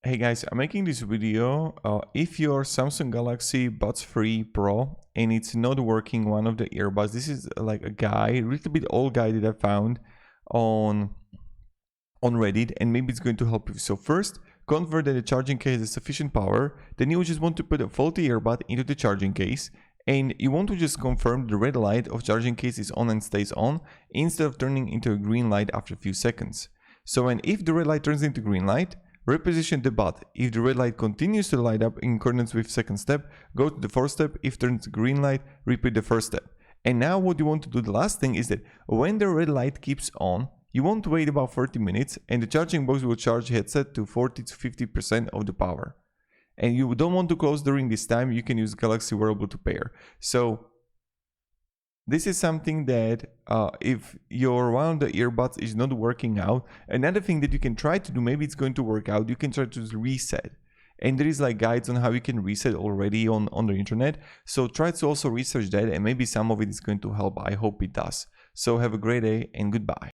Hey guys, I'm making this video. If your Samsung Galaxy Buds 3 Pro and it's not working one of the earbuds, this is like a guy, a little bit old guy that I found on Reddit, and maybe it's going to help you. So first, convert that the charging case has sufficient power. Then you just want to put a faulty earbud into the charging case, and you want to just confirm the red light of charging case is on and stays on instead of turning into a green light after a few seconds. So and if the red light turns into green light, reposition the bud. If the red light continues to light up in accordance with second step, go to the fourth step. If turns green light, repeat the first step. And now what you want to do, the last thing is that when the red light keeps on, you want to wait about 30 minutes and the charging box will charge headset to 40 to 50% of the power. And you don't want to close during this time, you can use Galaxy Wearable to pair. So this is something that if your one of the earbuds is not working out, another thing that you can try to do, maybe it's going to work out, you can try to reset. And there is like guides on how you can reset already on the internet. So try to also research that and maybe some of it is going to help. I hope it does. So have a great day and goodbye.